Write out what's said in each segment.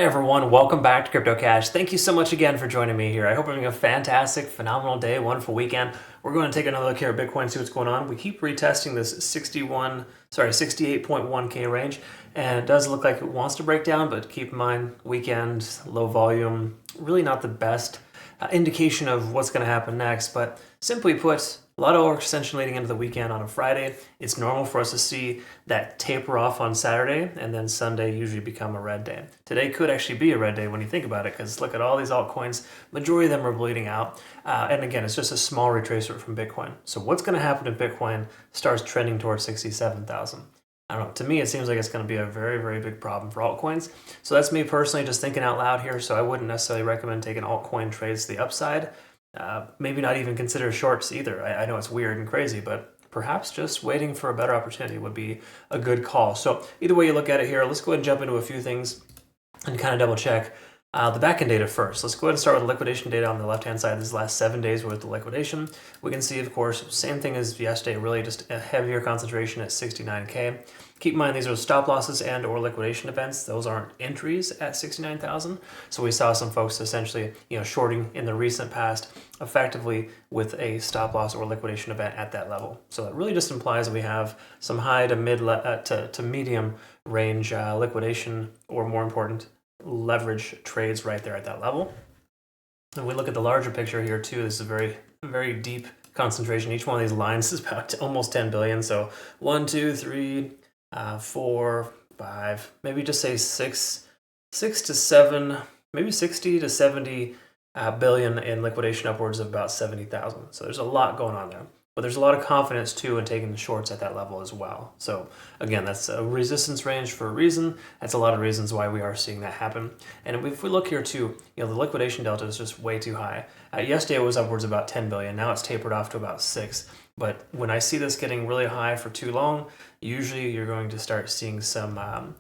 Hi everyone, welcome back to Crypto Cash. Thank you so much again for joining me here. I hope you're having a fantastic, phenomenal day, wonderful weekend. We're going to take another look here at Bitcoin, see what's going on. We keep retesting this 68.1K range, and it does look like it wants to break down, but keep in mind, weekend, low volume, really not the best indication of what's going to happen next. But simply put, a lot of overextension leading into the weekend on a Friday. It's normal for us to see that taper off on Saturday, and then Sunday usually become a red day. Today could actually be a red day when you think about it, because look at all these altcoins. Majority of them are bleeding out. And again, it's just a small retracement from Bitcoin. So what's going to happen if Bitcoin starts trending towards 67,000? I don't know. To me, it seems like it's going to be a very, very big problem for altcoins. So that's me personally just thinking out loud here. So I wouldn't necessarily recommend taking altcoin trades to the upside. Maybe not even consider shorts either. I know it's weird and crazy, but perhaps just waiting for a better opportunity would be a good call. So either way you look at it here, let's go ahead and jump into a few things and kind of double check the backend data first. Let's go ahead and start with liquidation data on the left-hand side. This is the last 7 days worth of liquidation. We can see, of course, same thing as yesterday, really just a heavier concentration at 69K. Keep in mind, these are stop losses and or liquidation events. Those aren't entries at 69,000. So we saw some folks essentially, shorting in the recent past effectively with a stop loss or liquidation event at that level. So that really just implies that we have some high to mid to medium range liquidation, or more important, leverage trades right there at that level. And we look at the larger picture here too. This is a very, very deep concentration. Each one of these lines is about almost 10 billion. So 1, 2, 3, 4, 5, maybe just say 6 to 7, maybe 60 to 70 billion in liquidation, upwards of about 70,000. So there's a lot going on there. But there's a lot of confidence too in taking the shorts at that level as well. So again, that's a resistance range for a reason. That's a lot of reasons why we are seeing that happen. And if we look here too, the liquidation delta is just way too high. Yesterday it was upwards of about 10 billion. Now it's tapered off to about 6. But when I see this getting really high for too long, usually you're going to start seeing some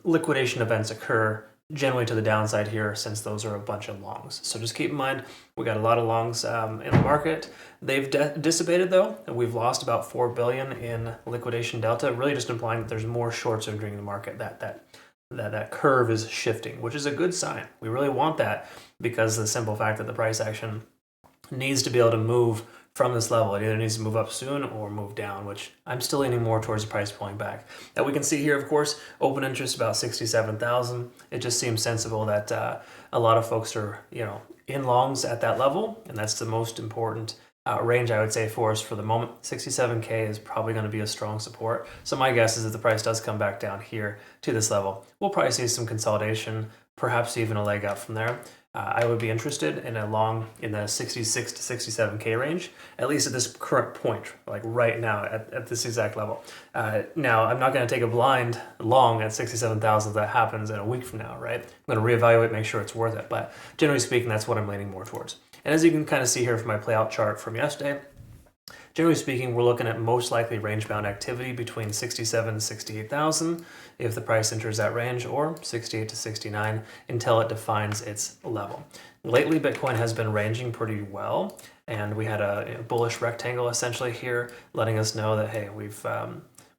liquidation events occur, generally to the downside here, since those are a bunch of longs. So just keep in mind, we got a lot of longs in the market. They've dissipated though, and we've lost about 4 billion in liquidation delta, really just implying that there's more shorts entering the market, that curve is shifting, which is a good sign. We really want that, because the simple fact that the price action needs to be able to move from this level. It either needs to move up soon or move down, which I'm still leaning more towards the price pulling back. Now we can see here, of course, open interest about 67,000. It just seems sensible that a lot of folks are, in longs at that level, and that's the most important range, I would say, for us for the moment. 67K is probably going to be a strong support. So my guess is if the price does come back down here to this level, we'll probably see some consolidation, perhaps even a leg up from there. I would be interested in a long in the 66 to 67K range, at least at this current point, like right now at this exact level. Now, I'm not going to take a blind long at 67,000 if that happens in a week from now, right? I'm going to reevaluate, make sure it's worth it. But generally speaking, that's what I'm leaning more towards. And as you can kind of see here from my playout chart from yesterday, generally speaking, we're looking at most likely range-bound activity between 67 and 68,000 if the price enters that range, or 68 to 69 until it defines its level. Lately, Bitcoin has been ranging pretty well, and we had a bullish rectangle essentially here, letting us know that, hey, we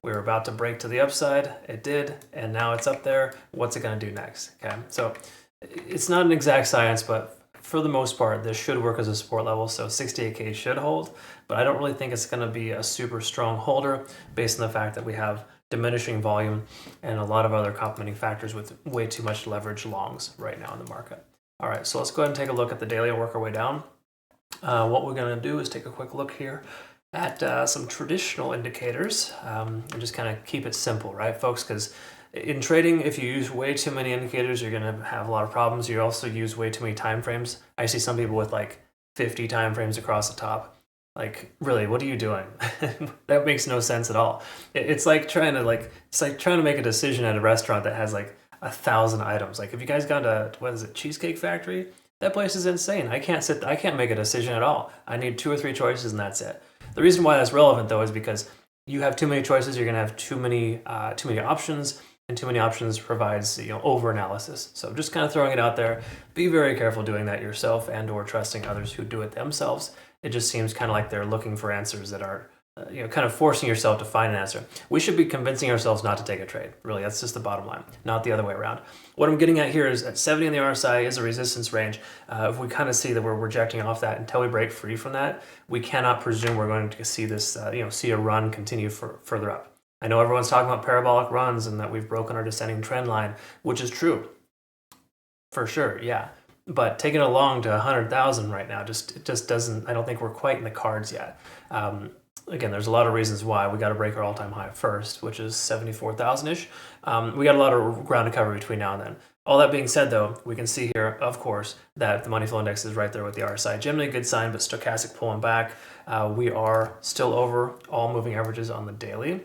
were about to break to the upside. It did, and now it's up there. What's it going to do next? Okay, so it's not an exact science, but for the most part, this should work as a support level, so 68K should hold, but I don't really think it's going to be a super strong holder based on the fact that we have diminishing volume and a lot of other complementing factors with way too much leverage longs right now in the market. All right, so let's go ahead and take a look at the daily and work our way down. What we're going to do is take a quick look here at some traditional indicators and just kind of keep it simple, right, folks? Because in trading, if you use way too many indicators, you're going to have a lot of problems. You also use way too many time frames. I see some people with like 50 time frames across the top. Like, really, what are you doing? That makes no sense at all. It's like trying to make a decision at a restaurant that has like 1,000 items. Like, have you guys gone to, what is it, Cheesecake Factory? That place is insane. I can't make a decision at all. I need 2 or 3 choices and that's it. The reason why that's relevant though is because you have too many choices, you're going to have too many options, and too many options provides over analysis. So just kind of throwing it out there. Be very careful doing that yourself and or trusting others who do it themselves. It just seems kind of like they're looking for answers that aren't kind of forcing yourself to find an answer. We should be convincing ourselves not to take a trade. Really, that's just the bottom line, not the other way around. What I'm getting at here is at 70 on the RSI is a resistance range. If we kind of see that we're rejecting off that until we break free from that, we cannot presume we're going to see this, see a run continue further up. I know everyone's talking about parabolic runs and that we've broken our descending trend line, which is true, for sure, yeah. But taking it along to 100,000 right now it just doesn't. I don't think we're quite in the cards yet. Again, there's a lot of reasons why. We got to break our all-time high first, which is 74,000-ish. We got a lot of ground to cover between now and then. All that being said, though, we can see here, of course, that the money flow index is right there with the RSI. Generally a good sign, but stochastic pulling back. We are still over all moving averages on the daily.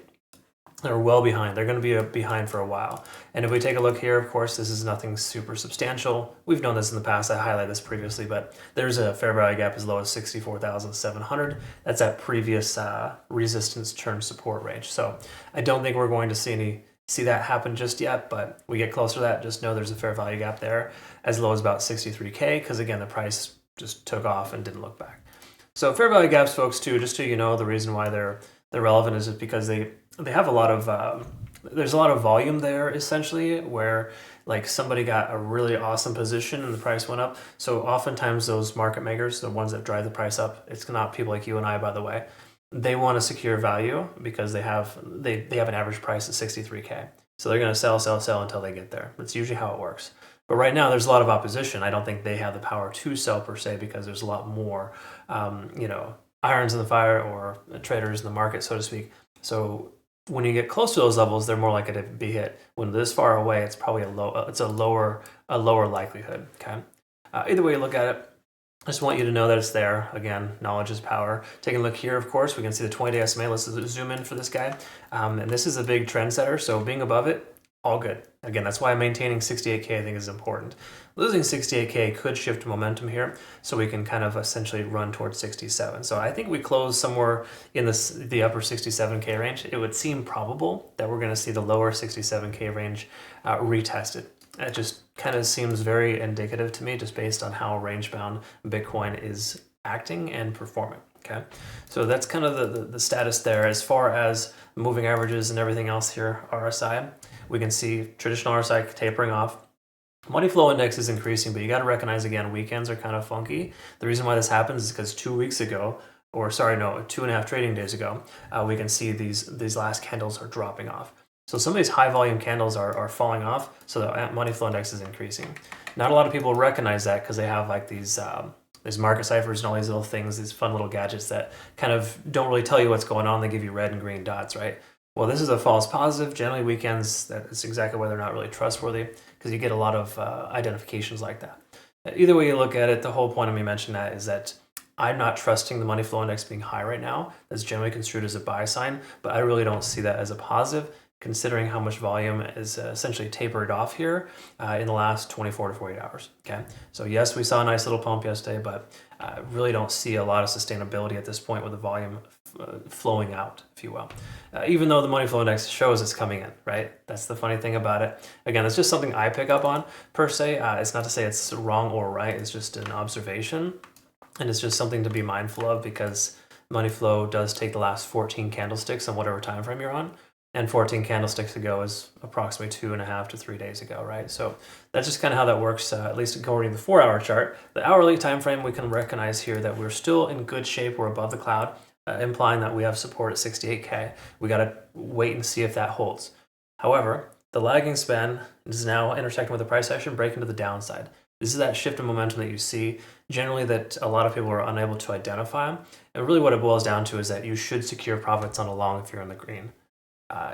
They're well behind. They're going to be behind for a while. And if we take a look here, of course, this is nothing super substantial. We've known this in the past. I highlighted this previously, but there's a fair value gap as low as 64,700. That's that previous resistance turn support range. So I don't think we're going to see that happen just yet, but we get closer to that. Just know there's a fair value gap there as low as about 63K, because again, the price just took off and didn't look back. So fair value gaps, folks, too, just so you know, the reason why they're relevant is just because they have a lot of there's a lot of volume there, essentially, where like somebody got a really awesome position and the price went up. So oftentimes those market makers, the ones that drive the price up, it's not people like you and I, by the way, they want to secure value because they have an average price of 63K. So they're going to sell until they get there. That's usually how it works. But right now there's a lot of opposition. I don't think they have the power to sell per se, because there's a lot more irons in the fire, or traders in the market, so to speak. So when you get close to those levels, they're more likely to be hit. When this far away, it's probably a lower likelihood. Okay. Either way you look at it, I just want you to know that it's there. Again, knowledge is power. Taking a look here, of course, we can see the 20-day SMA. Let's zoom in for this guy. And this is a big trend setter, so being above it, all good. Again, that's why maintaining 68K I think is important. Losing 68K could shift momentum here, so we can kind of essentially run towards 67. So I think we close somewhere in the upper 67K range. It would seem probable that we're going to see the lower 67K range retested. It just kind of seems very indicative to me, just based on how range-bound Bitcoin is acting and performing. Okay, so that's kind of the status there. As far as moving averages and everything else here, RSI, we can see traditional RSI tapering off. Money flow index is increasing, but you got to recognize, again, weekends are kind of funky. The reason why this happens is because 2 weeks ago, 2.5 trading days ago, we can see these last candles are dropping off. So some of these high volume candles are falling off, so the money flow index is increasing. Not a lot of people recognize that because they have like these market ciphers and all these little things, these fun little gadgets that kind of don't really tell you what's going on. They give you red and green dots, right? Well, this is a false positive. Generally, weekends, that is exactly why they're not really trustworthy, because you get a lot of identifications like that. Either way you look at it, the whole point of me mentioning that is that I'm not trusting the money flow index being high right now. That's generally construed as a buy sign, but I really don't see that as a positive, considering how much volume is essentially tapered off here in the last 24 to 48 hours. Okay, so yes, we saw a nice little pump yesterday, but I really don't see a lot of sustainability at this point with the volume flowing out, if you will. Even though the money flow index shows it's coming in, right? That's the funny thing about it. Again, it's just something I pick up on per se. It's not to say it's wrong or right. It's just an observation, and it's just something to be mindful of, because money flow does take the last 14 candlesticks on whatever time frame you're on. And 14 candlesticks ago is approximately 2.5 to 3 days ago, right? So that's just kind of how that works, at least according to the 4-hour chart. The hourly time frame, we can recognize here that we're still in good shape. We're above the cloud, implying that we have support at 68K. We got to wait and see if that holds. However, the lagging span is now intersecting with the price action, breaking to the downside. This is that shift in momentum that you see, generally, that a lot of people are unable to identify. And really what it boils down to is that you should secure profits on a long if you're in the green.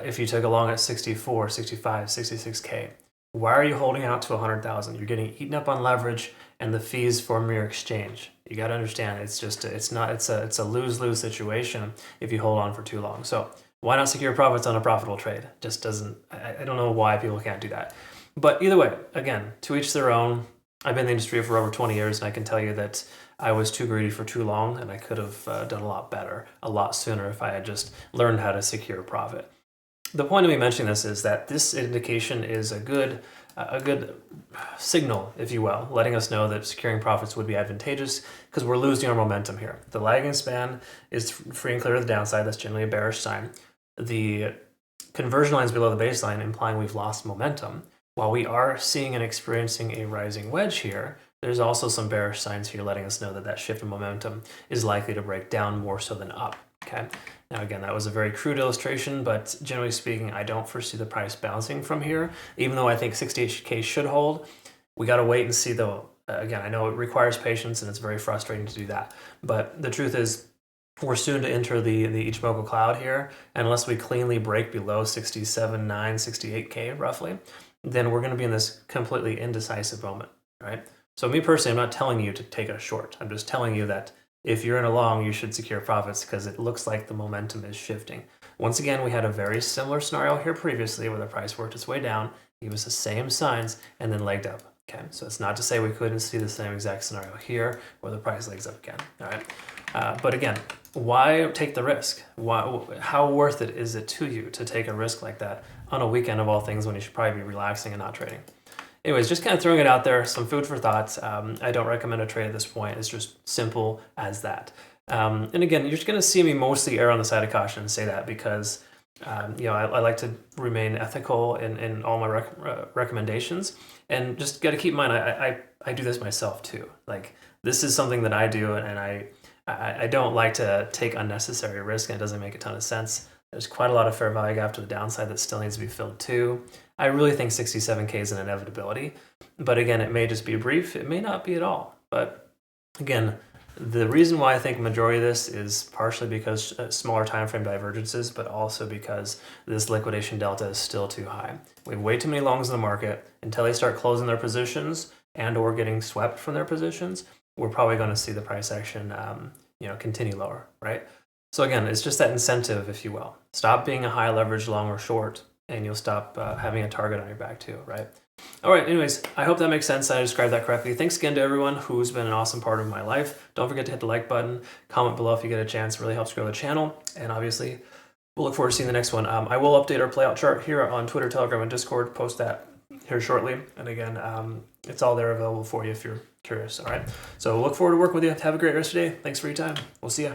If you took a long at 64, 65, 66K, why are you holding out to 100,000? You're getting eaten up on leverage and the fees from your exchange. You got to understand, it's a lose-lose situation if you hold on for too long. So why not secure profits on a profitable trade? Just doesn't, I don't know why people can't do that. But either way, again, to each their own. I've been in the industry for over 20 years, and I can tell you that I was too greedy for too long, and I could have done a lot better, a lot sooner, if I had just learned how to secure profit. The point of me mentioning this is that this indication is a good a good signal, if you will, letting us know that securing profits would be advantageous because we're losing our momentum here. The lagging span is free and clear of the downside. That's generally a bearish sign. The conversion lines below the baseline implying we've lost momentum. While we are seeing and experiencing a rising wedge here, there's also some bearish signs here letting us know that that shift in momentum is likely to break down more so than up. Okay. Now again, that was a very crude illustration, but generally speaking, I don't foresee the price bouncing from here. Even though I think 68K should hold, we got to wait and see though. Again, I know it requires patience and it's very frustrating to do that. But the truth is, we're soon to enter the Ichimoku cloud here, and unless we cleanly break below 67.9, 68K roughly, then we're going to be in this completely indecisive moment, right? So me personally, I'm not telling you to take a short. I'm just telling you that if you're in a long, you should secure profits because it looks like the momentum is shifting. Once again, we had a very similar scenario here previously where the price worked its way down, gave us the same signs, and then legged up. Okay, so it's not to say we couldn't see the same exact scenario here where the price legs up again. All right, but again, why take the risk? How worth it is it to you to take a risk like that on a weekend of all things when you should probably be relaxing and not trading? Anyways, just kind of throwing it out there, some food for thought. I don't recommend a trade at this point. It's just simple as that. And again, you're just going to see me mostly err on the side of caution and say that because I like to remain ethical in all my recommendations, and just got to keep in mind I do this myself too. Like this is something that I do, and I don't like to take unnecessary risk, and it doesn't make a ton of sense. There's quite a lot of fair value gap to the downside that still needs to be filled too. I really think 67K is an inevitability, but again, it may just be brief. It may not be at all. But again, the reason why I think majority of this is partially because smaller time frame divergences, but also because this liquidation delta is still too high. We have way too many longs in the market. Until they start closing their positions and or getting swept from their positions, we're probably going to see the price action continue lower, right? So again, it's just that incentive, if you will. Stop being a high leverage long or short, and you'll stop having a target on your back too, right? All right, anyways, I hope that makes sense. I described that correctly. Thanks again to everyone who's been an awesome part of my life. Don't forget to hit the like button, comment below if you get a chance. It really helps grow the channel. And obviously, we'll look forward to seeing the next one. I will update our playout chart here on Twitter, Telegram, and Discord. Post that here shortly. And again, it's all there available for you if you're curious. All right, so look forward to working with you. Have a great rest of your day. Thanks for your time. We'll see ya.